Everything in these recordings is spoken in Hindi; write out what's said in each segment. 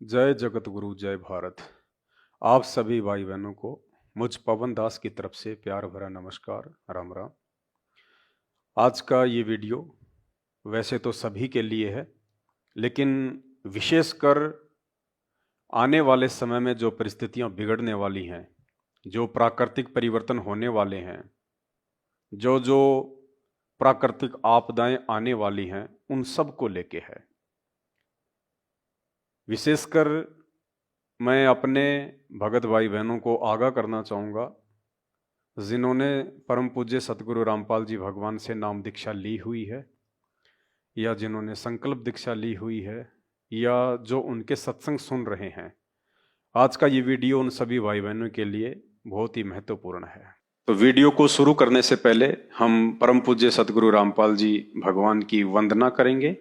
जय जगत गुरु जय भारत। आप सभी भाई बहनों को मुझ पवन दास की तरफ से प्यार भरा नमस्कार, राम राम। आज का ये वीडियो वैसे तो सभी के लिए है, लेकिन विशेषकर आने वाले समय में जो परिस्थितियां बिगड़ने वाली हैं, जो प्राकृतिक परिवर्तन होने वाले हैं, जो जो प्राकृतिक आपदाएं आने वाली हैं, उन सब को लेके है। विशेषकर मैं अपने भगत भाई बहनों को आगाह करना चाहूँगा, जिन्होंने परम पूज्य सतगुरु रामपाल जी भगवान से नाम दीक्षा ली हुई है, या जिन्होंने संकल्प दीक्षा ली हुई है, या जो उनके सत्संग सुन रहे हैं। आज का ये वीडियो उन सभी भाई बहनों के लिए बहुत ही महत्वपूर्ण है। तो वीडियो को शुरू करने से पहले हम परम पूज्य सतगुरु रामपाल जी भगवान की वंदना करेंगे।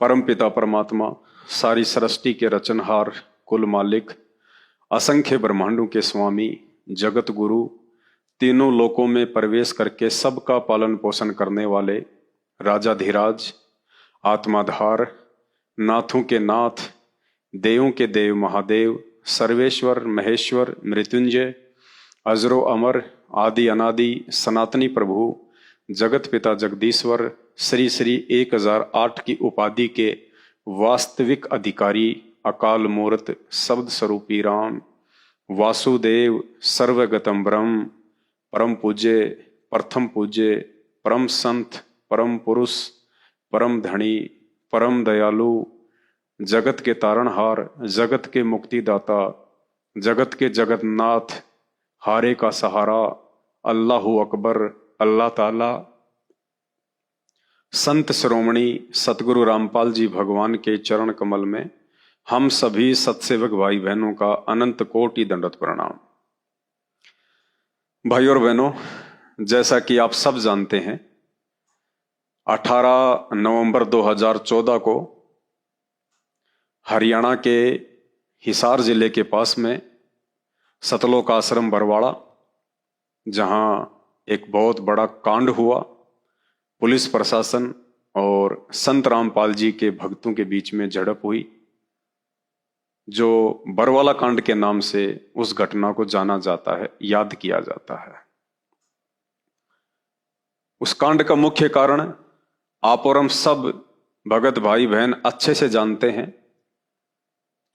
परम पिता परमात्मा, सारी सृष्टि के रचनहार, कुल मालिक, असंख्य ब्रह्मांडों के स्वामी, जगत गुरु, तीनों लोकों में प्रवेश करके सबका पालन पोषण करने वाले राजाधिराज, आत्माधार, नाथों के नाथ, देवों के देव महादेव, सर्वेश्वर महेश्वर मृत्युंजय, अजरो अमर, आदि अनादि, सनातनी प्रभु, जगत पिता जगदीश्वर, श्री श्री 1008 की उपाधि के वास्तविक अधिकारी, अकाल मूर्त, शब्द स्वरूपी राम, वासुदेव, सर्वगतम ब्रह्म, परम पूज्य, प्रथम पूज्य, परम संत, परम पुरुष, परम धनी, परम दयालु, जगत के तारणहार, जगत के मुक्तिदाता, जगत के जगन्नाथ, हारे का सहारा, अल्लाहु अकबर, अल्लाह ताला, संत श्रोमणी सतगुरु रामपाल जी भगवान के चरण कमल में हम सभी सत्सेवक भाई बहनों का अनंत कोटि दंडवत प्रणाम। भाई और बहनों, जैसा कि आप सब जानते हैं, 18 नवंबर 2014 को हरियाणा के हिसार जिले के पास में सतलोक आश्रम बरवाड़ा, जहां एक बहुत बड़ा कांड हुआ, पुलिस प्रशासन और संत रामपाल जी के भक्तों के बीच में झड़प हुई, जो बरवाला कांड के नाम से उस घटना को जाना जाता है, याद किया जाता है। उस कांड का मुख्य कारण आप और हम सब भगत भाई बहन अच्छे से जानते हैं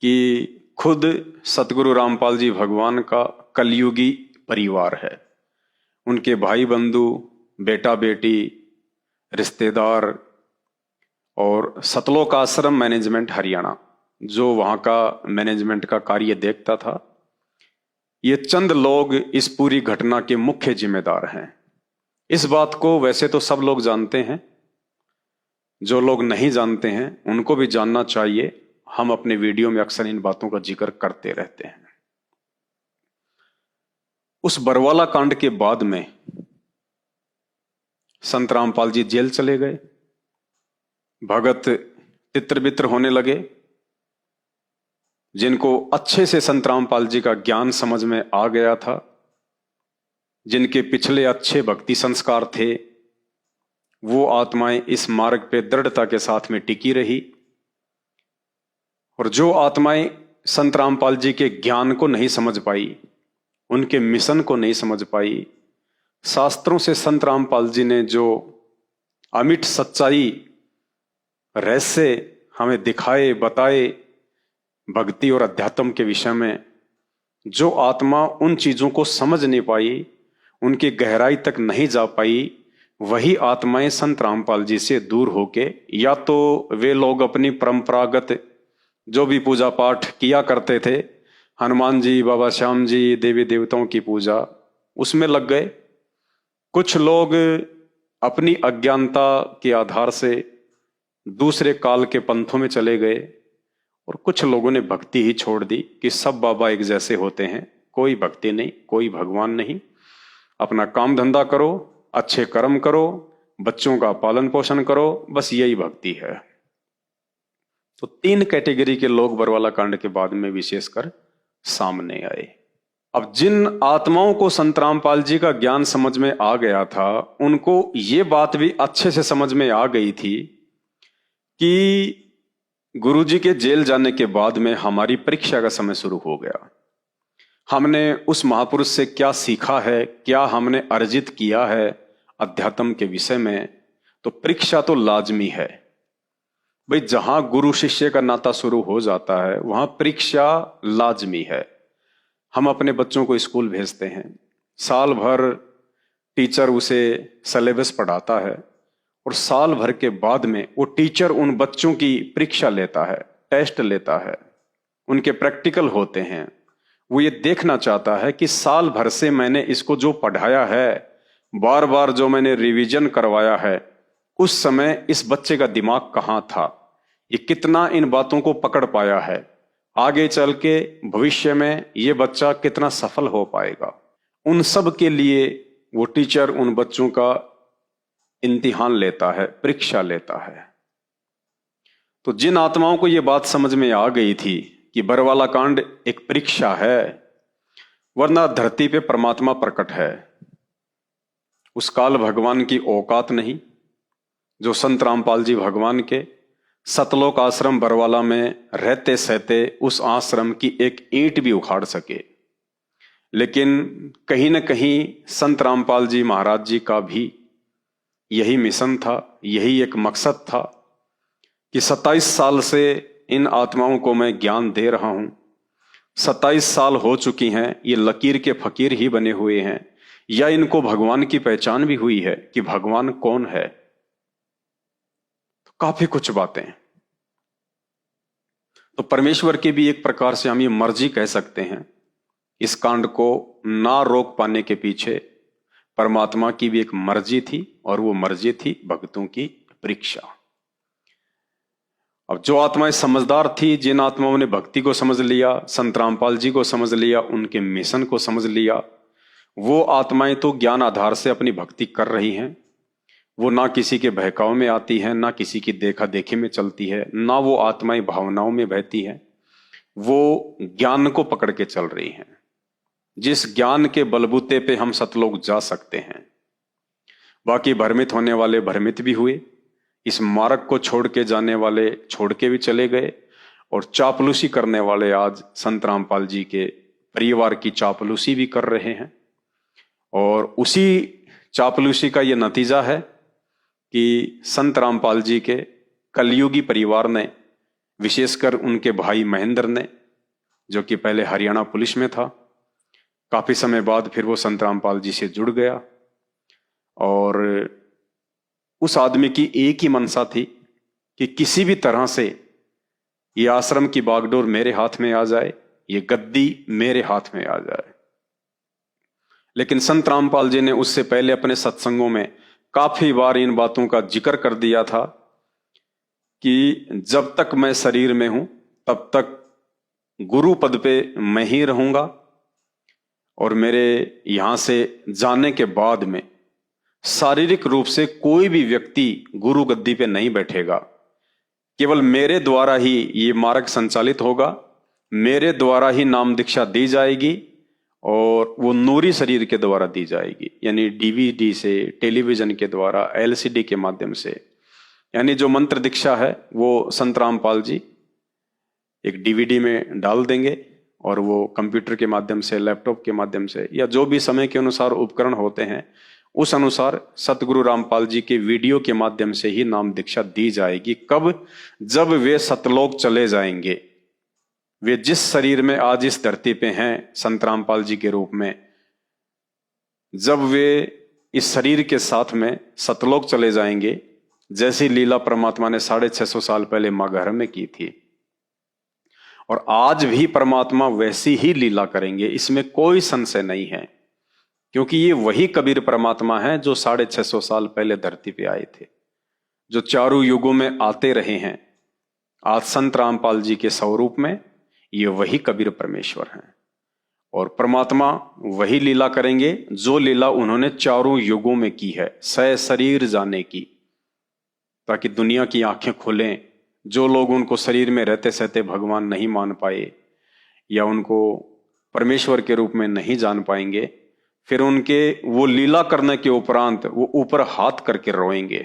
कि खुद सतगुरु रामपाल जी भगवान का कलयुगी परिवार है। उनके भाई बंधु, बेटा बेटी, रिश्तेदार और सतलोक आश्रम मैनेजमेंट हरियाणा, जो वहां का मैनेजमेंट का कार्य देखता था, ये चंद लोग इस पूरी घटना के मुख्य जिम्मेदार हैं। इस बात को वैसे तो सब लोग जानते हैं, जो लोग नहीं जानते हैं उनको भी जानना चाहिए। हम अपने वीडियो में अक्सर इन बातों का जिक्र करते रहते हैं। उस बरवाला कांड के बाद में संत रामपाल जी जेल चले गए। भगत तित्र बित्र होने लगे। जिनको अच्छे से संत रामपाल जी का ज्ञान समझ में आ गया था, जिनके पिछले अच्छे भक्ति संस्कार थे, वो आत्माएं इस मार्ग पे दृढ़ता के साथ में टिकी रही। और जो आत्माएं संत रामपाल जी के ज्ञान को नहीं समझ पाई, उनके मिशन को नहीं समझ पाई, शास्त्रों से संत रामपाल जी ने जो अमिट सच्चाई रहस्य हमें दिखाए, बताए, भक्ति और अध्यात्म के विषय में, जो आत्मा उन चीजों को समझ नहीं पाई, उनकी गहराई तक नहीं जा पाई, वही आत्माएं संत रामपाल जी से दूर होके, या तो वे लोग अपनी परंपरागत जो भी पूजा पाठ किया करते थे, हनुमान जी, बाबा श्याम जी, देवी देवताओं की पूजा, उसमें लग गए। कुछ लोग अपनी अज्ञानता के आधार से दूसरे काल के पंथों में चले गए, और कुछ लोगों ने भक्ति ही छोड़ दी कि सब बाबा एक जैसे होते हैं, कोई भक्ति नहीं, कोई भगवान नहीं, अपना काम धंधा करो, अच्छे कर्म करो, बच्चों का पालन पोषण करो, बस यही भक्ति है। तो 3 कैटेगरी के लोग बरवाला कांड के बाद में विशेषकर सामने आए। अब जिन आत्माओं को संत रामपाल जी का ज्ञान समझ में आ गया था, उनको ये बात भी अच्छे से समझ में आ गई थी कि गुरुजी के जेल जाने के बाद में हमारी परीक्षा का समय शुरू हो गया। हमने उस महापुरुष से क्या सीखा है, क्या हमने अर्जित किया है अध्यात्म के विषय में, तो परीक्षा तो लाजमी है भाई। जहां गुरु शिष्य का नाता शुरू हो जाता है वहां परीक्षा लाजमी है। हम अपने बच्चों को स्कूल भेजते हैं, साल भर टीचर उसे सिलेबस पढ़ाता है और साल भर के बाद में वो टीचर उन बच्चों की परीक्षा लेता है, टेस्ट लेता है, उनके प्रैक्टिकल होते हैं। वो ये देखना चाहता है कि साल भर से मैंने इसको जो पढ़ाया है, बार बार जो मैंने रिवीजन करवाया है, उस समय इस बच्चे का दिमाग कहाँ था, ये कितना इन बातों को पकड़ पाया है, आगे चल के भविष्य में ये बच्चा कितना सफल हो पाएगा। उन सब के लिए वो टीचर उन बच्चों का इम्तिहान लेता है, परीक्षा लेता है। तो जिन आत्माओं को ये बात समझ में आ गई थी कि बरवाला कांड एक परीक्षा है, वरना धरती पे परमात्मा प्रकट है, उस काल भगवान की औकात नहीं जो संत रामपाल जी भगवान के सतलोक आश्रम बरवाला में रहते सहते उस आश्रम की एक ईंट भी उखाड़ सके। लेकिन कहीं न कहीं संत रामपाल जी महाराज जी का भी यही मिशन था, यही एक मकसद था कि 27 साल से इन आत्माओं को मैं ज्ञान दे रहा हूं। 27 साल हो चुकी हैं, ये लकीर के फकीर ही बने हुए हैं, या इनको भगवान की पहचान भी हुई है कि भगवान कौन है। तो काफी कुछ बातें। तो परमेश्वर की भी एक प्रकार से हम ये मर्जी कह सकते हैं। इस कांड को ना रोक पाने के पीछे परमात्मा की भी एक मर्जी थी, और वो मर्जी थी भक्तों की परीक्षा। अब जो आत्माएं समझदार थी, जिन आत्माओं ने भक्ति को समझ लिया, संत रामपाल जी को समझ लिया, उनके मिशन को समझ लिया, वो आत्माएं तो ज्ञान आधार से अपनी भक्ति कर रही हैं। वो ना किसी के बहकाव में आती हैं, ना किसी की देखा देखी में चलती है, ना वो आत्माएं भावनाओं में बहती हैं। वो ज्ञान को पकड़ के चल रही हैं, जिस ज्ञान के बलबूते पे हम सतलोक जा सकते हैं। बाकी भ्रमित होने वाले भ्रमित भी हुए, इस मार्ग को छोड़ के जाने वाले छोड़ के भी चले गए, और चापलूसी करने वाले आज संत रामपाल जी के परिवार की चापलूसी भी कर रहे हैं। और उसी चापलूसी का ये नतीजा है कि संत रामपाल जी के कलयुगी परिवार ने, विशेषकर उनके भाई महेंद्र ने, जो कि पहले हरियाणा पुलिस में था, काफी समय बाद फिर वो संत रामपाल जी से जुड़ गया। और उस आदमी की एक ही मनसा थी कि किसी भी तरह से ये आश्रम की बागडोर मेरे हाथ में आ जाए, ये गद्दी मेरे हाथ में आ जाए। लेकिन संत रामपाल जी ने उससे पहले अपने सत्संगों में काफी बार इन बातों का जिक्र कर दिया था कि जब तक मैं शरीर में हूं तब तक गुरु पद पे मैं ही रहूंगा, और मेरे यहां से जाने के बाद में शारीरिक रूप से कोई भी व्यक्ति गुरु गद्दी पे नहीं बैठेगा। केवल मेरे द्वारा ही ये मार्ग संचालित होगा, मेरे द्वारा ही नाम दीक्षा दी जाएगी, और वो नूरी शरीर के द्वारा दी जाएगी, यानी डीवीडी से, टेलीविजन के द्वारा, एलसीडी के माध्यम से। यानी जो मंत्र दीक्षा है वो संत रामपाल जी एक डीवीडी में डाल देंगे, और वो कंप्यूटर के माध्यम से, लैपटॉप के माध्यम से, या जो भी समय के अनुसार उपकरण होते हैं उस अनुसार सतगुरु रामपाल जी के वीडियो के माध्यम से ही नाम दीक्षा दी जाएगी। कब? जब वे सतलोक चले जाएंगे। वे जिस शरीर में आज इस धरती पे हैं संत रामपाल जी के रूप में, जब वे इस शरीर के साथ में सतलोक चले जाएंगे, जैसी लीला परमात्मा ने 650 साल पहले मां घर में की थी, और आज भी परमात्मा वैसी ही लीला करेंगे, इसमें कोई संशय नहीं है। क्योंकि ये वही कबीर परमात्मा है जो 650 साल पहले धरती पे आए थे, जो चारों युगों में आते रहे हैं। आज संत रामपाल जी के स्वरूप में ये वही कबीर परमेश्वर हैं, और परमात्मा वही लीला करेंगे जो लीला उन्होंने चारों युगों में की है, शरीर जाने की, ताकि दुनिया की आंखें खुलें। जो लोग उनको शरीर में रहते सहते भगवान नहीं मान पाए, या उनको परमेश्वर के रूप में नहीं जान पाएंगे, फिर उनके वो लीला करने के उपरांत वो ऊपर हाथ करके रोएंगे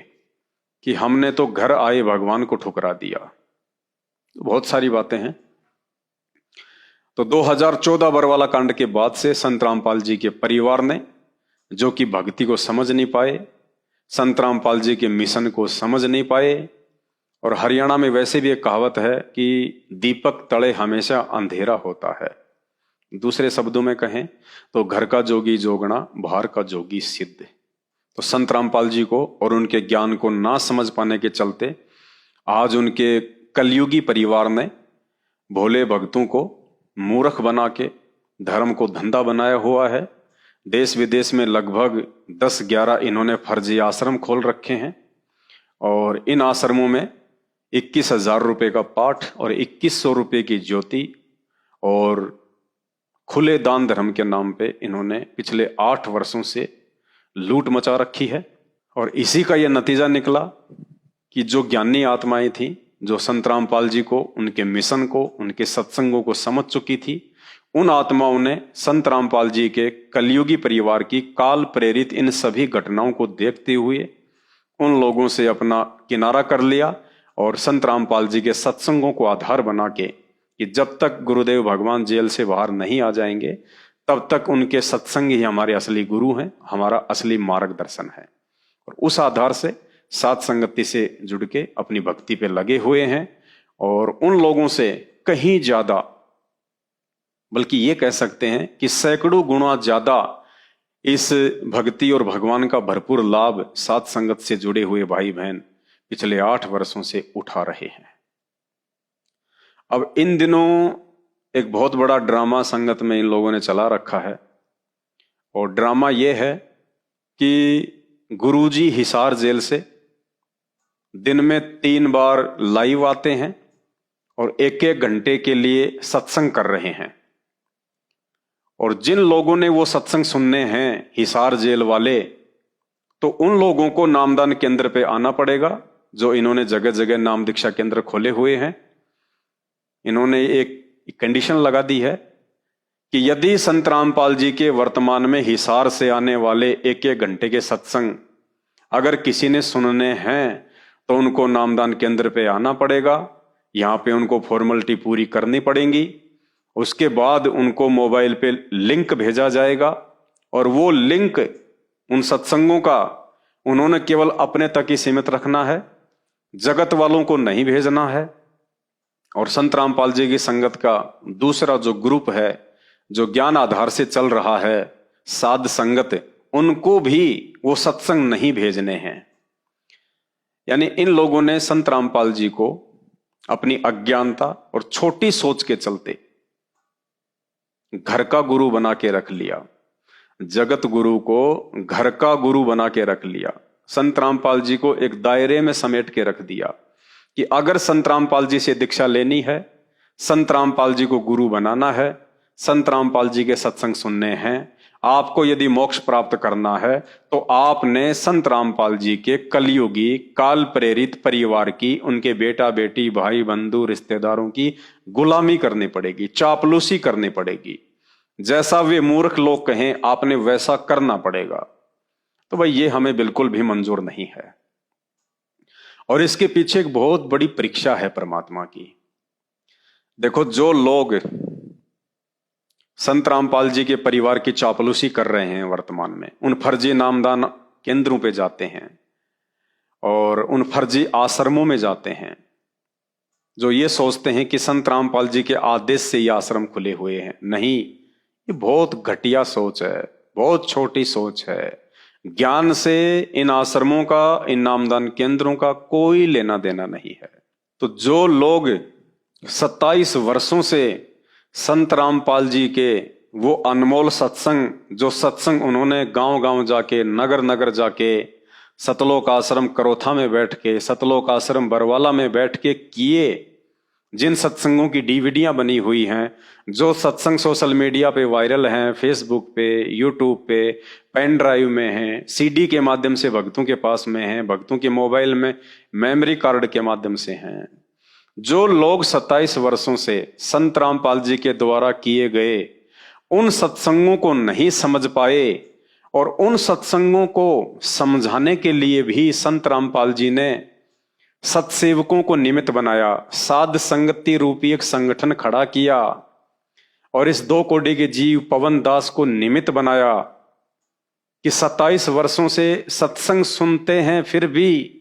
कि हमने तो घर आए भगवान को ठुकरा दिया, बहुत सारी बातें हैं। तो 2014 बरवाला कांड के बाद से संत रामपाल जी के परिवार ने, जो कि भक्ति को समझ नहीं पाए, संत रामपाल जी के मिशन को समझ नहीं पाए, और हरियाणा में वैसे भी एक कहावत है कि दीपक तले हमेशा अंधेरा होता है। दूसरे शब्दों में कहें तो घर का जोगी जोगना, बाहर का जोगी सिद्ध। तो संत रामपाल जी को और उनके ज्ञान को ना समझ पाने के चलते आज उनके कलयुगी परिवार ने भोले भक्तों को मूर्ख बना के धर्म को धंधा बनाया हुआ है। देश विदेश में लगभग 10-11 इन्होंने फर्जी आश्रम खोल रखे हैं, और इन आश्रमों में 21,000 रुपये का पाठ और 2100 रुपये की ज्योति और खुले दान धर्म के नाम पे इन्होंने पिछले 8 वर्षों से लूट मचा रखी है। और इसी का यह नतीजा निकला कि जो ज्ञानी आत्माएं थी, जो संत रामपाल जी को, उनके मिशन को, उनके सत्संगों को समझ चुकी थी, उन आत्माओं ने संत रामपाल जी के कलयुगी परिवार की काल प्रेरित इन सभी घटनाओं को देखते हुए उन लोगों से अपना किनारा कर लिया, और संत रामपाल जी के सत्संगों को आधार बना के कि जब तक गुरुदेव भगवान जेल से बाहर नहीं आ जाएंगे तब तक उनके सत्संग ही हमारे असली गुरु हैं, हमारा असली मार्गदर्शन है। और उस आधार से साथ संगति से जुड़ के अपनी भक्ति पे लगे हुए हैं, और उन लोगों से कहीं ज्यादा, बल्कि ये कह सकते हैं कि सैकड़ों गुना ज्यादा इस भक्ति और भगवान का भरपूर लाभ साथ संगत से जुड़े हुए भाई बहन पिछले 8 वर्षों से उठा रहे हैं। अब इन दिनों एक बहुत बड़ा ड्रामा संगत में इन लोगों ने चला रखा है, और ड्रामा यह है कि गुरुजी हिसार जेल से दिन में 3 बार लाइव आते हैं और 1-1 घंटे के लिए सत्संग कर रहे हैं। और जिन लोगों ने वो सत्संग सुनने हैं हिसार जेल वाले, तो उन लोगों को नामदान केंद्र पे आना पड़ेगा, जो इन्होंने जगह जगह नाम दीक्षा केंद्र खोले हुए हैं। इन्होंने एक कंडीशन लगा दी है कि यदि संत रामपाल जी के वर्तमान में हिसार से आने वाले 1-1 घंटे के सत्संग अगर किसी ने सुनने हैं तो उनको नामदान केंद्र पे आना पड़ेगा। यहाँ पे उनको फॉर्मेलिटी पूरी करनी पड़ेगी। उसके बाद उनको मोबाइल पे लिंक भेजा जाएगा, और वो लिंक उन सत्संगों का उन्होंने केवल अपने तक ही सीमित रखना है, जगत वालों को नहीं भेजना है। और संत रामपाल जी की संगत का दूसरा जो ग्रुप है, जो ज्ञान आधार से चल रहा है, साध संगत, उनको भी वो सत्संग नहीं भेजने हैं। यानी इन लोगों ने संत रामपाल जी को अपनी अज्ञानता और छोटी सोच के चलते घर का गुरु बना के रख लिया, जगत गुरु को घर का गुरु बना के रख लिया, संत रामपाल जी को एक दायरे में समेट के रख दिया कि अगर संत रामपाल जी से दीक्षा लेनी है, संत रामपाल जी को गुरु बनाना है, संत रामपाल जी के सत्संग सुनने हैं, आपको यदि मोक्ष प्राप्त करना है, तो आपने संत रामपाल जी के कलयुगी काल प्रेरित परिवार की, उनके बेटा बेटी भाई बंधु रिश्तेदारों की गुलामी करनी पड़ेगी, चापलूसी करनी पड़ेगी। जैसा वे मूर्ख लोग कहें आपने वैसा करना पड़ेगा। तो भाई ये हमें बिल्कुल भी मंजूर नहीं है, और इसके पीछे एक बहुत बड़ी परीक्षा है परमात्मा की। देखो, जो लोग संत रामपाल जी के परिवार की चापलूसी कर रहे हैं वर्तमान में, उन फर्जी नामदान केंद्रों पे जाते हैं और उन फर्जी आश्रमों में जाते हैं, जो ये सोचते हैं कि संत रामपाल जी के आदेश से ये आश्रम खुले हुए हैं। नहीं, ये बहुत घटिया सोच है, बहुत छोटी सोच है। ज्ञान से इन आश्रमों का, इन नामदान केंद्रों का कोई लेना देना नहीं है। तो जो लोग 27 वर्षों से संत रामपाल जी के वो अनमोल सत्संग, जो सत्संग उन्होंने गांव गांव जाके, नगर नगर जाके, सतलोक आश्रम करोथा में बैठ के, सतलोक आश्रम बरवाला में बैठ के किए, जिन सत्संगों की डीवीडियां बनी हुई हैं, जो सत्संग सोशल मीडिया पे वायरल हैं, फेसबुक पे, यूट्यूब पे, पेन ड्राइव में हैं, सीडी के माध्यम से भक्तों के पास में हैं, भक्तों के मोबाइल में मेमोरी कार्ड के माध्यम से हैं, जो लोग 27 वर्षों से संत रामपाल जी के द्वारा किए गए उन सत्संगों को नहीं समझ पाए, और उन सत्संगों को समझाने के लिए भी संत रामपाल जी ने सत्सेवकों को निमित्त बनाया, साध संगति रूपी एक संगठन खड़ा किया और इस 2 कोटि के जीव पवन दास को निमित्त बनाया कि 27 वर्षों से सत्संग सुनते हैं, फिर भी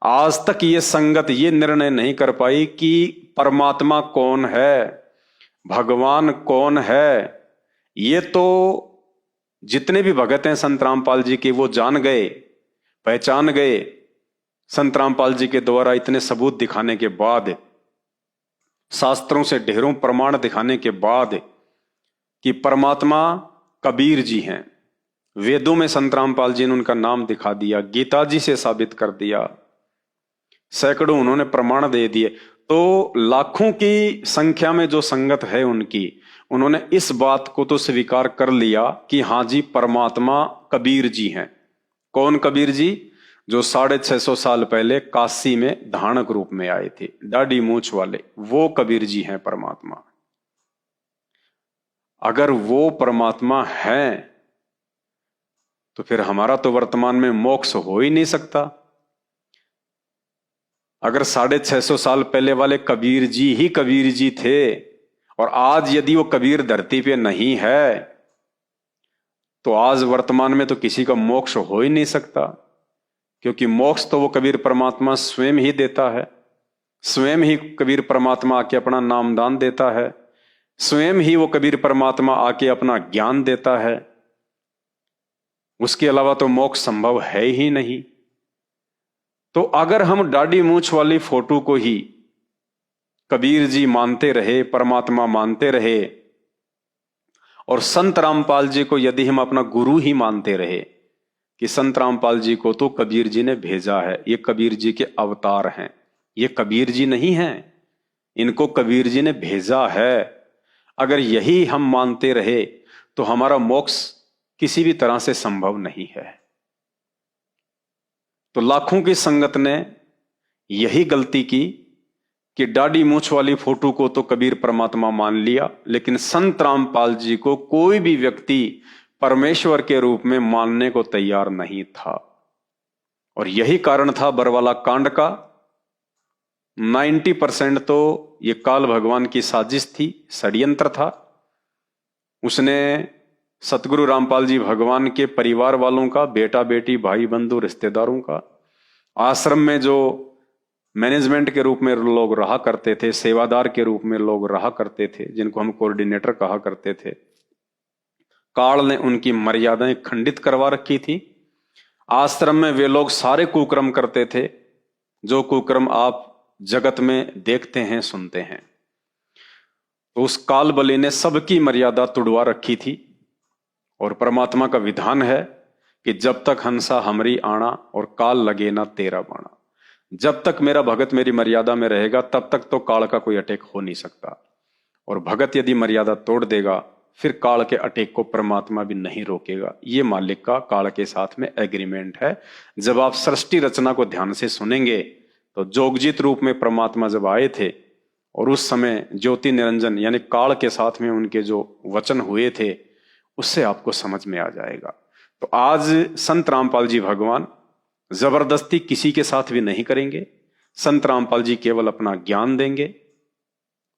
आज तक ये संगत ये निर्णय नहीं कर पाई कि परमात्मा कौन है, भगवान कौन है। ये तो जितने भी भगत हैं संत रामपाल जी के, वो जान गए, पहचान गए। संत रामपाल जी के द्वारा इतने सबूत दिखाने के बाद, शास्त्रों से ढेरों प्रमाण दिखाने के बाद कि परमात्मा कबीर जी हैं। वेदों में संत रामपाल जी ने उनका नाम दिखा दिया, गीता जी से साबित कर दिया, सैकड़ों उन्होंने प्रमाण दे दिए। तो लाखों की संख्या में जो संगत है उनकी, उन्होंने इस बात को तो स्वीकार कर लिया कि हाँ जी परमात्मा कबीर जी हैं। कौन कबीर जी? जो 650 साल पहले काशी में धानक रूप में आए थे, दाढ़ी मूछ वाले, वो कबीर जी हैं परमात्मा। अगर वो परमात्मा हैं तो फिर हमारा तो वर्तमान में मोक्ष हो ही नहीं सकता। अगर 650 साल पहले वाले कबीर जी ही कबीर जी थे और आज यदि वो कबीर धरती पे नहीं है तो आज वर्तमान में तो किसी का मोक्ष हो ही नहीं सकता, क्योंकि मोक्ष तो वो कबीर परमात्मा स्वयं ही देता है। स्वयं ही कबीर परमात्मा आके अपना नामदान देता है, स्वयं ही वो कबीर परमात्मा आके अपना ज्ञान देता है। उसके अलावा तो मोक्ष संभव है ही नहीं। तो अगर हम दाढ़ी मूछ वाली फोटो को ही कबीर जी मानते रहे, परमात्मा मानते रहे, और संत रामपाल जी को यदि हम अपना गुरु ही मानते रहे कि संत रामपाल जी को तो कबीर जी ने भेजा है, ये कबीर जी के अवतार हैं, ये कबीर जी नहीं हैं, इनको कबीर जी ने भेजा है, अगर यही हम मानते रहे तो हमारा मोक्ष किसी भी तरह से संभव नहीं है। तो लाखों की संगत ने यही गलती की कि दाढ़ी मूछ वाली फोटो को तो कबीर परमात्मा मान लिया, लेकिन संत रामपाल जी को कोई भी व्यक्ति परमेश्वर के रूप में मानने को तैयार नहीं था। और यही कारण था बरवाला कांड का। 90% तो ये काल भगवान की साजिश थी, षड्यंत्र था। उसने सतगुरु रामपाल जी भगवान के परिवार वालों का, बेटा बेटी भाई बंधु रिश्तेदारों का, आश्रम में जो मैनेजमेंट के रूप में लोग रहा करते थे, सेवादार के रूप में लोग रहा करते थे, जिनको हम कोऑर्डिनेटर कहा करते थे, काल ने उनकी मर्यादाएं खंडित करवा रखी थी। आश्रम में वे लोग सारे कुकर्म करते थे जो कुकर्म आप जगत में देखते हैं, सुनते हैं। तो उस काल बलि ने सबकी मर्यादा तुड़वा रखी थी। और परमात्मा का विधान है कि जब तक हंसा हमरी आना और काल लगे ना तेरा बाणा। जब तक मेरा भगत मेरी मर्यादा में रहेगा तब तक तो काल का कोई अटैक हो नहीं सकता। और भगत यदि मर्यादा तोड़ देगा फिर काल के अटैक को परमात्मा भी नहीं रोकेगा। ये मालिक का काल के साथ में एग्रीमेंट है। जब आप सृष्टि रचना को ध्यान से सुनेंगे तो जोगजीत रूप में परमात्मा जब आए थे और उस समय ज्योति निरंजन यानी काल के साथ में उनके जो वचन हुए थे उससे आपको समझ में आ जाएगा। तो आज संत रामपाल जी भगवान जबरदस्ती किसी के साथ भी नहीं करेंगे। संत रामपाल जी केवल अपना ज्ञान देंगे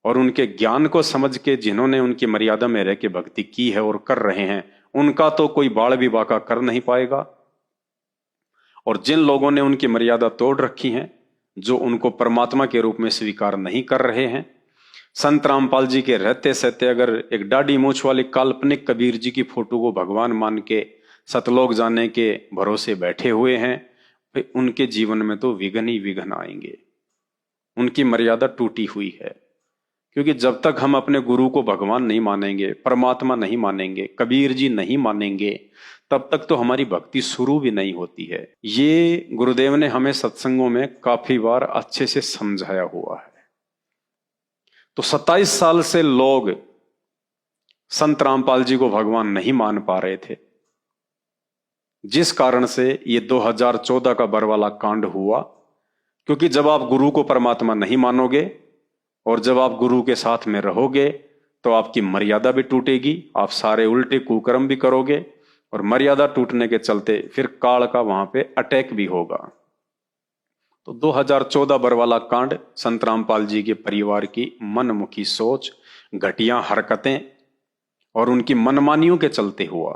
और उनके ज्ञान को समझ के जिन्होंने उनकी मर्यादा में रह के भक्ति की है और कर रहे हैं उनका तो कोई बाल भी बाका कर नहीं पाएगा। और जिन लोगों ने उनकी मर्यादा तोड़ रखी है, जो उनको परमात्मा के रूप में स्वीकार नहीं कर रहे हैं, संत रामपाल जी के रहते सहते अगर एक दाढ़ी मूछ वाली काल्पनिक कबीर जी की फोटो को भगवान मान के सतलोक जाने के भरोसे बैठे हुए हैं, फिर उनके जीवन में तो विघ्न ही विघ्न आएंगे। उनकी मर्यादा टूटी हुई है। क्योंकि जब तक हम अपने गुरु को भगवान नहीं मानेंगे, परमात्मा नहीं मानेंगे, कबीर जी नहीं मानेंगे, तब तक तो हमारी भक्ति शुरू भी नहीं होती है। ये गुरुदेव ने हमें सत्संगों में काफी बार अच्छे से समझाया हुआ है। तो 27 साल से लोग संत रामपाल जी को भगवान नहीं मान पा रहे थे, जिस कारण से ये 2014 का बरवाला कांड हुआ। क्योंकि जब आप गुरु को परमात्मा नहीं मानोगे और जब आप गुरु के साथ में रहोगे तो आपकी मर्यादा भी टूटेगी, आप सारे उल्टे कुकर्म भी करोगे और मर्यादा टूटने के चलते फिर काल का वहां पे अटैक भी होगा। तो 2014 बरवाला कांड संत रामपाल जी के परिवार की मनमुखी सोच, घटिया हरकतें और उनकी मनमानियों के चलते हुआ।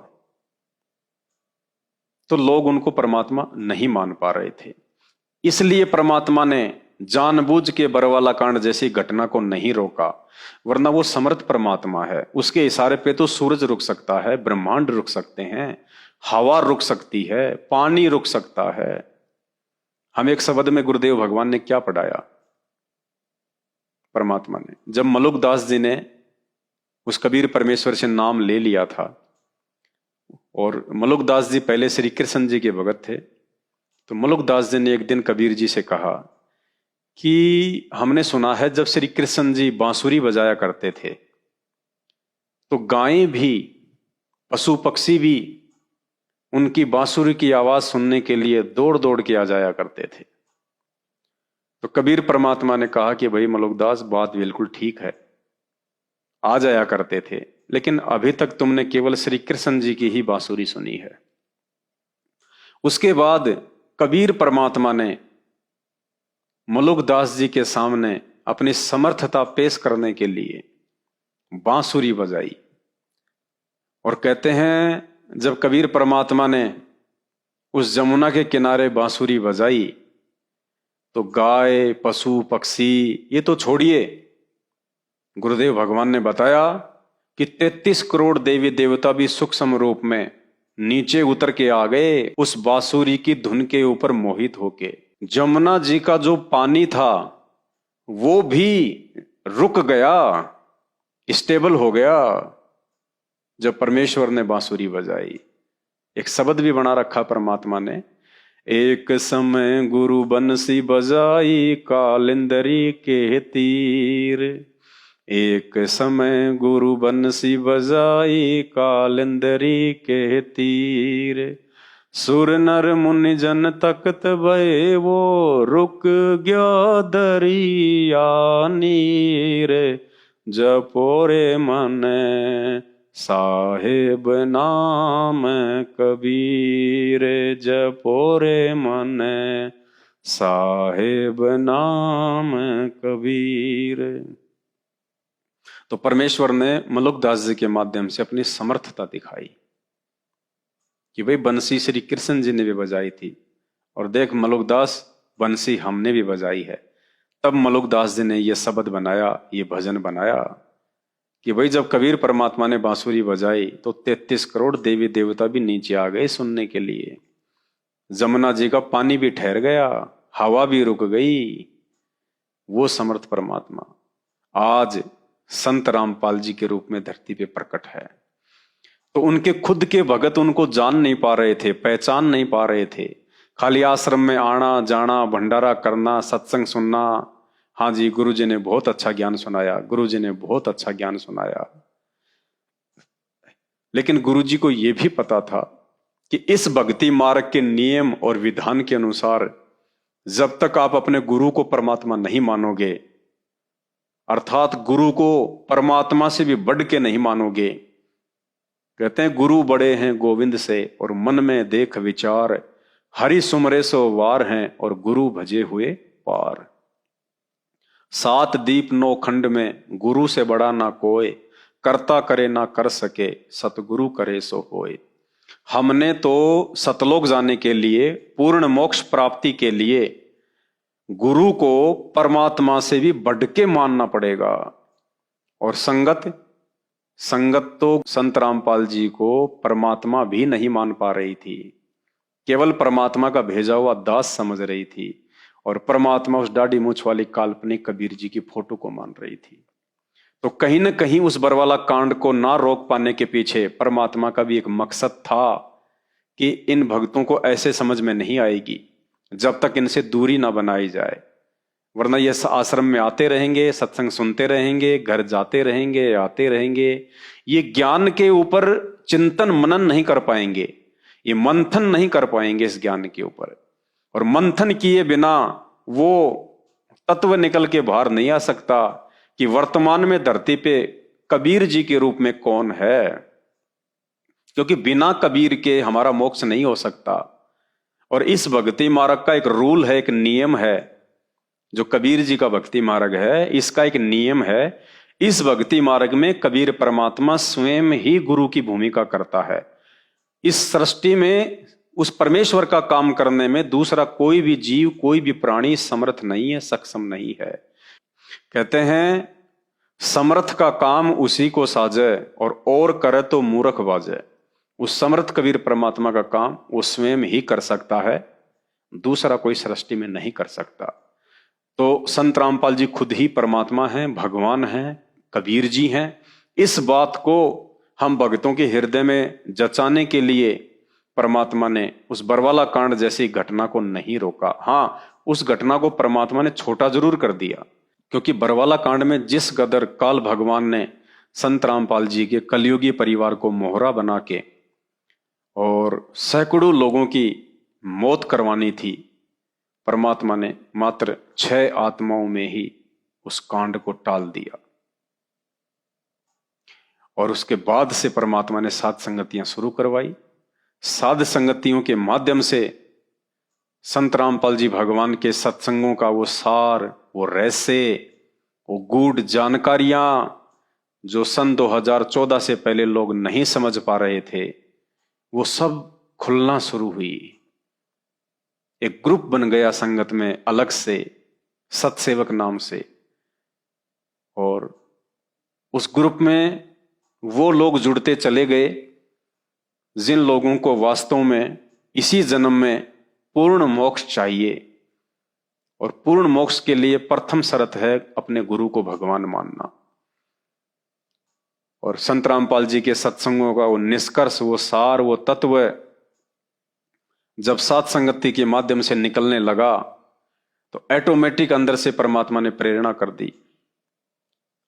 तो लोग उनको परमात्मा नहीं मान पा रहे थे, इसलिए परमात्मा ने जानबूझ के बरवाला कांड जैसी घटना को नहीं रोका। वरना वो समर्थ परमात्मा है, उसके इशारे पे तो सूरज रुक सकता है, ब्रह्मांड रुक सकते हैं, हवा रुक सकती है, पानी रुक सकता है। हम एक शब्द में गुरुदेव भगवान ने क्या पढ़ाया परमात्मा ने, जब मलुकदास जी ने उस कबीर परमेश्वर से नाम ले लिया था, और मलुकदास जी पहले श्री कृष्ण जी के भगत थे, तो मलुकदास जी ने एक दिन कबीर जी से कहा कि हमने सुना है जब श्री कृष्ण जी बांसुरी बजाया करते थे तो गायें भी, पशु पक्षी भी उनकी बांसुरी की आवाज सुनने के लिए दौड़ दौड़ के आ जाया करते थे। तो कबीर परमात्मा ने कहा कि भाई मलुकदास, बात बिल्कुल ठीक है, आ जाया करते थे, लेकिन अभी तक तुमने केवल श्री कृष्ण जी की ही बांसुरी सुनी है। उसके बाद कबीर परमात्मा ने मलुकदास जी के सामने अपनी समर्थता पेश करने के लिए बांसुरी बजाई। और कहते हैं जब कबीर परमात्मा ने उस जमुना के किनारे बांसुरी बजाई तो गाय, पशु पक्षी ये तो छोड़िए, गुरुदेव भगवान ने बताया कि 33 करोड़ देवी देवता भी सूक्ष्म रूप में नीचे उतर के आ गए उस बांसुरी की धुन के ऊपर मोहित होके। जमुना जी का जो पानी था वो भी रुक गया, स्टेबल हो गया जब परमेश्वर ने बांसुरी बजाई। एक शब्द भी बना रखा परमात्मा ने, एक समय गुरु बंसी बजाई कालिंदरी के तीर, एक समय गुरु बंसी बजाई कालिंदरी के तीर, सुर नर मुनि जन तकत भये वो रुक गया दरिया नीर, जपोरे मन साहेब नाम कबीर, जपोरे मन साहेब नाम कबीर। तो परमेश्वर ने मलुकदास जी के माध्यम से अपनी समर्थता दिखाई कि भाई बंसी श्री कृष्ण जी ने भी बजाई थी, और देख मलुकदास, बंसी हमने भी बजाई है। तब मलुकदास जी ने यह शब्द बनाया, ये भजन बनाया कि भाई जब कबीर परमात्मा ने बांसुरी बजाई तो 33 करोड़ देवी देवता भी नीचे आ गए सुनने के लिए। जमुना जी का पानी भी ठहर गया, हवा भी रुक गई। वो समर्थ परमात्मा आज संत रामपाल जी के रूप में धरती पे प्रकट है। तो उनके खुद के भगत उनको जान नहीं पा रहे थे, पहचान नहीं पा रहे थे। खाली आश्रम में आना जाना, भंडारा करना, सत्संग सुनना, हाँ जी गुरु जी ने बहुत अच्छा ज्ञान सुनाया, गुरु जी ने बहुत अच्छा ज्ञान सुनाया। लेकिन गुरु जी को यह भी पता था कि इस भक्ति मार्ग के नियम और विधान के अनुसार जब तक आप अपने गुरु को परमात्मा नहीं मानोगे, अर्थात गुरु को परमात्मा से भी बढ़ के नहीं मानोगे। कहते हैं गुरु बड़े हैं गोविंद से और मन में देख विचार, हरि सुमरे सो वार हैं और गुरु भजे हुए पार। 7 दीप 9 खंड में गुरु से बड़ा ना कोई, करता करे ना कर सके सतगुरु करे सो होए। हमने तो सतलोक जाने के लिए, पूर्ण मोक्ष प्राप्ति के लिए गुरु को परमात्मा से भी बढ़ के मानना पड़ेगा। और संगत तो संत रामपाल जी को परमात्मा भी नहीं मान पा रही थी, केवल परमात्मा का भेजा हुआ दास समझ रही थी, और परमात्मा उस दाढ़ी मूछ वाली काल्पनिक कबीर जी की फोटो को मान रही थी। तो कहीं ना कहीं उस बरवाला कांड को ना रोक पाने के पीछे परमात्मा का भी एक मकसद था कि इन भक्तों को ऐसे समझ में नहीं आएगी जब तक इनसे दूरी ना बनाई जाए। वरना ये आश्रम में आते रहेंगे, सत्संग सुनते रहेंगे, घर जाते रहेंगे, आते रहेंगे, ये ज्ञान के ऊपर चिंतन मनन नहीं कर पाएंगे, ये मंथन नहीं कर पाएंगे इस ज्ञान के ऊपर। और मंथन किए बिना वो तत्व निकल के बाहर नहीं आ सकता कि वर्तमान में धरती पे कबीर जी के रूप में कौन है, क्योंकि बिना कबीर के हमारा मोक्ष नहीं हो सकता। और इस भक्ति मार्ग का एक रूल है, एक नियम है। जो कबीर जी का भक्ति मार्ग है, इसका एक नियम है। इस भक्ति मार्ग में कबीर परमात्मा स्वयं ही गुरु की भूमिका करता है। इस सृष्टि में उस परमेश्वर का काम करने में दूसरा कोई भी जीव, कोई भी प्राणी समर्थ नहीं है, सक्षम नहीं है। कहते हैं समर्थ का काम उसी को साजे और करे तो मूर्ख बाजे। उस समर्थ कबीर परमात्मा का काम वो स्वयं ही कर सकता है, दूसरा कोई सृष्टि में नहीं कर सकता। तो संत रामपाल जी खुद ही परमात्मा हैं, भगवान हैं, कबीर जी हैं। इस बात को हम भक्तों के हृदय में जचाने के लिए परमात्मा ने उस बरवाला कांड जैसी घटना को नहीं रोका। हाँ, उस घटना को परमात्मा ने छोटा जरूर कर दिया, क्योंकि बरवाला कांड में जिस कदर काल भगवान ने संत रामपाल जी के कलयुगी परिवार को मोहरा बना के और सैकड़ों लोगों की मौत करवानी थी, परमात्मा ने मात्र 6 आत्माओं में ही उस कांड को टाल दिया। और उसके बाद से परमात्मा ने साध संगतियां शुरू करवाई। साध संगतियों के माध्यम से संत रामपाल जी भगवान के सत्संगों का वो सार, वो रहस्य, वो गूढ़ जानकारियां जो सन 2014 से पहले लोग नहीं समझ पा रहे थे, वो सब खुलना शुरू हुई। एक ग्रुप बन गया संगत में अलग से, सत्सेवक नाम से। और उस ग्रुप में वो लोग जुड़ते चले गए जिन लोगों को वास्तव में इसी जन्म में पूर्ण मोक्ष चाहिए। और पूर्ण मोक्ष के लिए प्रथम शर्त है अपने गुरु को भगवान मानना। और संत रामपाल जी के सत्संगों का वो निष्कर्ष, वो सार, वो तत्व जब सात संगति के माध्यम से निकलने लगा तो ऑटोमेटिक अंदर से परमात्मा ने प्रेरणा कर दी।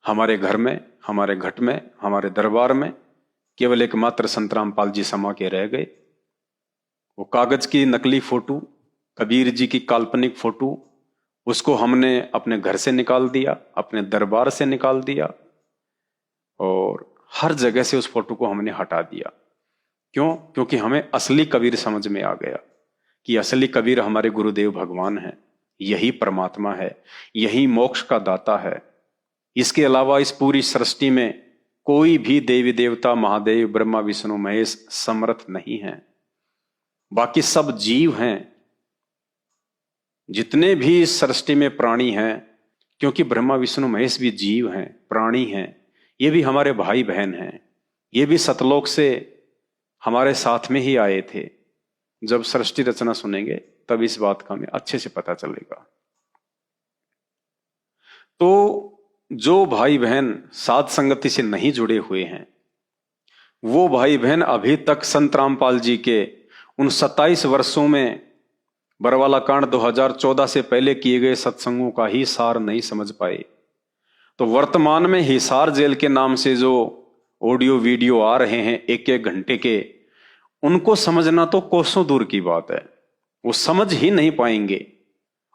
हमारे घर में, हमारे घट में, हमारे दरबार में केवल एकमात्र संत रामपाल जी समा के रह गए। वो कागज की नकली फोटो, कबीर जी की काल्पनिक फोटो, उसको हमने अपने घर से निकाल दिया, अपने दरबार से निकाल दिया और हर जगह से उस फोटो को हमने हटा दिया। क्यों? क्योंकि हमें असली कबीर समझ में आ गया कि असली कबीर हमारे गुरुदेव भगवान है, यही परमात्मा है, यही मोक्ष का दाता है। इसके अलावा इस पूरी सृष्टि में कोई भी देवी देवता, महादेव, ब्रह्मा, विष्णु, महेश समर्थ नहीं है। बाकी सब जीव हैं, जितने भी इस सृष्टि में प्राणी हैं, क्योंकि ब्रह्मा, विष्णु, महेश भी जीव हैं, प्राणी हैं, ये भी हमारे भाई बहन हैं। ये भी सतलोक से हमारे साथ में ही आए थे। जब सृष्टि रचना सुनेंगे तब इस बात का हमें अच्छे से पता चलेगा। तो जो भाई बहन साध संगति से नहीं जुड़े हुए हैं, वो भाई बहन अभी तक संत रामपाल जी के उन 27 वर्षों में बरवाला कांड 2014 से पहले किए गए सत्संगों का ही सार नहीं समझ पाए। तो वर्तमान में हिसार जेल के नाम से जो ऑडियो वीडियो आ रहे हैं 1-1 घंटे के, उनको समझना तो कोसों दूर की बात है, वो समझ ही नहीं पाएंगे।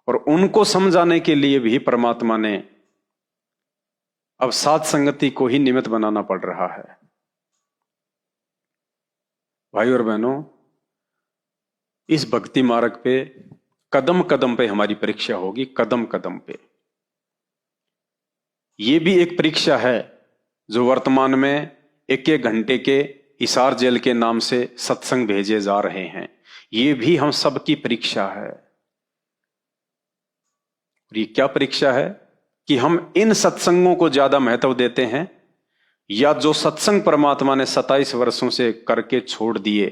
और उनको समझाने के लिए भी परमात्मा ने अब साध संगति को ही निमित्त बनाना पड़ रहा है। भाई और बहनों, इस भक्ति मार्ग पे कदम कदम पे हमारी परीक्षा होगी, कदम कदम पे। ये भी एक परीक्षा है जो वर्तमान में 1-1 घंटे के हिसार जेल के नाम से सत्संग भेजे जा रहे हैं। ये भी हम सबकी परीक्षा है। और ये क्या परीक्षा है कि हम इन सत्संगों को ज्यादा महत्व देते हैं या जो सत्संग परमात्मा ने 27 वर्षों से करके छोड़ दिए,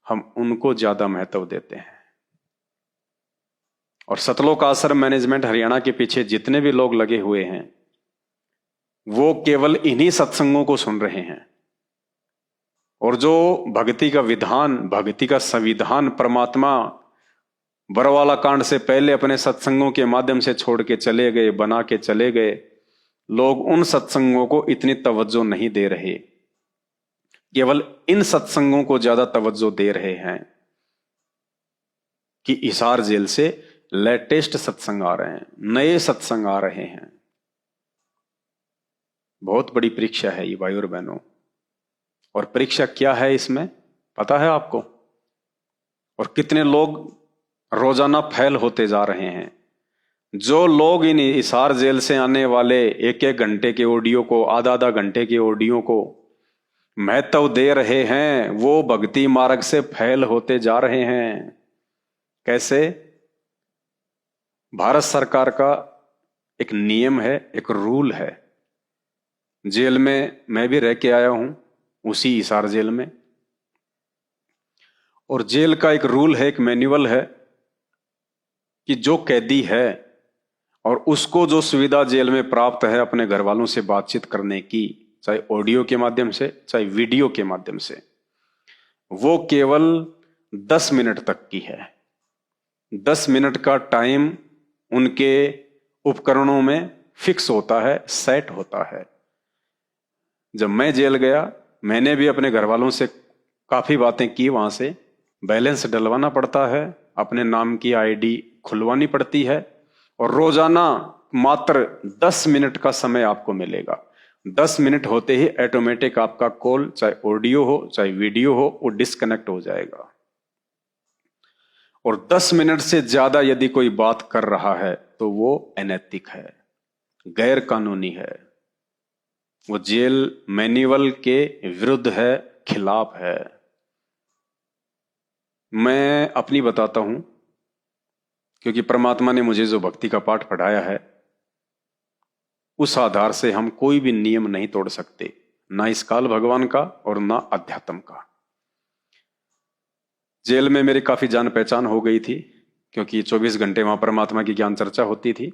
हम उनको ज्यादा महत्व देते हैं। और सतलोक आश्रम मैनेजमेंट हरियाणा के पीछे जितने भी लोग लगे हुए हैं, वो केवल इन्हीं सत्संगों को सुन रहे हैं। और जो भक्ति का विधान, भक्ति का संविधान परमात्मा बरवाला कांड से पहले अपने सत्संगों के माध्यम से छोड़ के चले गए, बना के चले गए, लोग उन सत्संगों को इतनी तवज्जो नहीं दे रहे, केवल इन सत्संगों को ज्यादा तवज्जो दे रहे हैं कि हिसार जेल से लेटेस्ट सत्संग आ रहे हैं, नए सत्संग आ रहे हैं। बहुत बड़ी परीक्षा है ये भाई और बहनों। और परीक्षा क्या है इसमें पता है आपको? और कितने लोग रोजाना फेल होते जा रहे हैं। जो लोग इन हिसार जेल से आने वाले एक एक घंटे के ऑडियो को, आधा आधा घंटे के ऑडियो को महत्व दे रहे हैं, वो भक्ति मार्ग से फेल होते जा रहे हैं। कैसे? भारत सरकार का एक नियम है, एक रूल है। जेल में मैं भी रह के आया हूं, उसी हिसार जेल में। और जेल का एक रूल है, एक मैन्युअल है कि जो कैदी है और उसको जो सुविधा जेल में प्राप्त है अपने घर वालों से बातचीत करने की, चाहे ऑडियो के माध्यम से चाहे वीडियो के माध्यम से, वो केवल 10 मिनट तक की है। 10 मिनट का टाइम उनके उपकरणों में फिक्स होता है, सेट होता है। जब मैं जेल गया, मैंने भी अपने घर वालों से काफी बातें की। वहां से बैलेंस डलवाना पड़ता है, अपने नाम की आईडी खुलवानी पड़ती है, और रोजाना मात्र 10 मिनट का समय आपको मिलेगा। 10 मिनट होते ही ऑटोमेटिक आपका कॉल, चाहे ऑडियो हो चाहे वीडियो हो, वो डिस्कनेक्ट हो जाएगा। और 10 मिनट से ज्यादा यदि कोई बात कर रहा है तो वो अनैतिक है, गैर कानूनी है, वो जेल मैन्युअल के विरुद्ध है, खिलाफ है। मैं अपनी बताता हूं, क्योंकि परमात्मा ने मुझे जो भक्ति का पाठ पढ़ाया है, उस आधार से हम कोई भी नियम नहीं तोड़ सकते, ना इस काल भगवान का और ना अध्यात्म का। जेल में मेरी काफी जान पहचान हो गई थी, क्योंकि 24 घंटे वहां परमात्मा की ज्ञान चर्चा होती थी।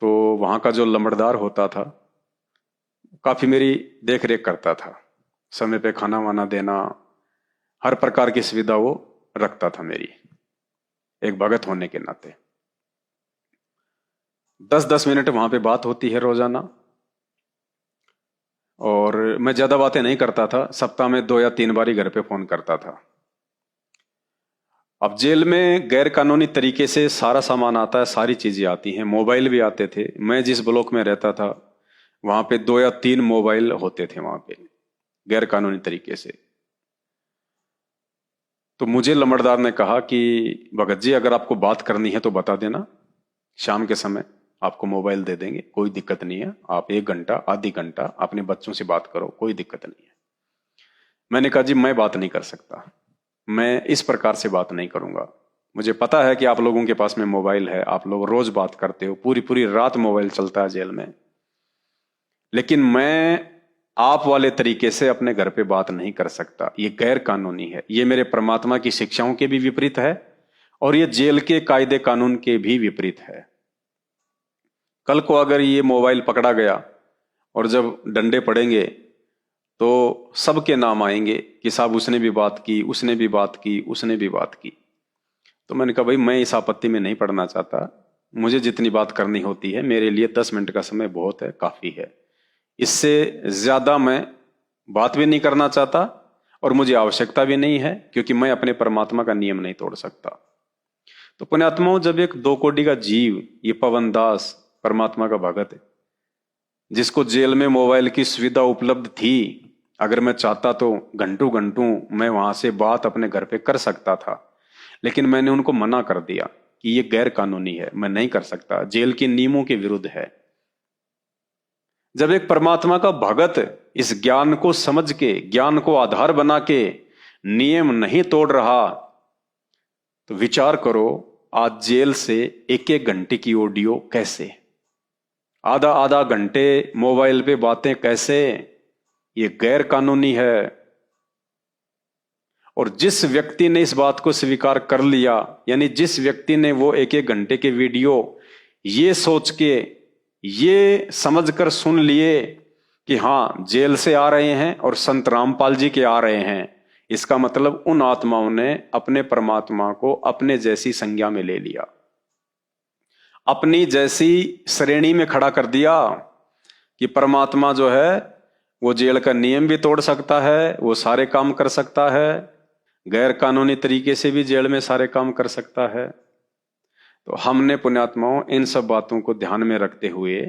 तो वहां का जो लंबड़दार होता था, काफी मेरी देख रेख करता था, समय पे खाना वाना देना, हर प्रकार की सुविधा वो रखता था मेरी, एक भगत होने के नाते। 10-10 मिनट वहां पे बात होती है रोजाना, और मैं ज्यादा बातें नहीं करता था, सप्ताह में 2 या 3 बार ही घर पे फोन करता था। अब जेल में गैर कानूनी तरीके से सारा सामान आता है, सारी चीजें आती हैं, मोबाइल भी आते थे। मैं जिस ब्लॉक में रहता था वहां पे 2 या 3 मोबाइल होते थे वहां पे, गैर कानूनी तरीके से। तो मुझे लंबड़दार ने कहा कि भगत जी, अगर आपको बात करनी है तो बता देना, शाम के समय आपको मोबाइल दे देंगे, कोई दिक्कत नहीं है। आप 1 घंटा आधी घंटा अपने बच्चों से बात करो, कोई दिक्कत नहीं है। मैंने कहा जी मैं बात नहीं कर सकता, मैं इस प्रकार से बात नहीं करूंगा। मुझे पता है कि आप लोगों के पास में मोबाइल है, आप लोग रोज बात करते हो, पूरी पूरी रात मोबाइल चलता है जेल में, लेकिन मैं आप वाले तरीके से अपने घर पे बात नहीं कर सकता। ये गैर कानूनी है, ये मेरे परमात्मा की शिक्षाओं के भी विपरीत है, और ये जेल के कायदे कानून के भी विपरीत है। कल को अगर ये मोबाइल पकड़ा गया और जब डंडे पड़ेंगे तो सबके नाम आएंगे कि साहब उसने भी बात की, उसने भी बात की, उसने भी बात की। तो मैंने कहा भाई मैं इस आपत्ति में नहीं पड़ना चाहता, मुझे जितनी बात करनी होती है, मेरे लिए 10 मिनट का समय बहुत है, काफी है। इससे ज्यादा मैं बात भी नहीं करना चाहता और मुझे आवश्यकता भी नहीं है, क्योंकि मैं अपने परमात्मा का नियम नहीं तोड़ सकता। तो पुण्यात्माओं, जब एक 2 कोटि का जीव, ये पवन दास परमात्मा का भगत है, जिसको जेल में मोबाइल की सुविधा उपलब्ध थी, अगर मैं चाहता तो घंटों घंटों मैं वहां से बात अपने घर पे कर सकता था, लेकिन मैंने उनको मना कर दिया कि ये गैर कानूनी है, मैं नहीं कर सकता, जेल के नियमों के विरुद्ध है। जब एक परमात्मा का भगत इस ज्ञान को समझ के, ज्ञान को आधार बना के नियम नहीं तोड़ रहा, तो विचार करो आज जेल से 1-1 घंटे की ऑडियो कैसे, आधा आधा घंटे मोबाइल पे बातें कैसे, ये गैर कानूनी है। और जिस व्यक्ति ने इस बात को स्वीकार कर लिया, यानी जिस व्यक्ति ने वो 1-1 घंटे के वीडियो ये सोच के, ये समझकर सुन लिए कि हां जेल से आ रहे हैं और संत रामपाल जी के आ रहे हैं, इसका मतलब उन आत्माओं ने अपने परमात्मा को अपने जैसी संज्ञा में ले लिया, अपनी जैसी श्रेणी में खड़ा कर दिया कि परमात्मा जो है वो जेल का नियम भी तोड़ सकता है, वो सारे काम कर सकता है, गैर कानूनी तरीके से भी जेल में सारे काम कर सकता है। तो हमने पुण्यात्माओं इन सब बातों को ध्यान में रखते हुए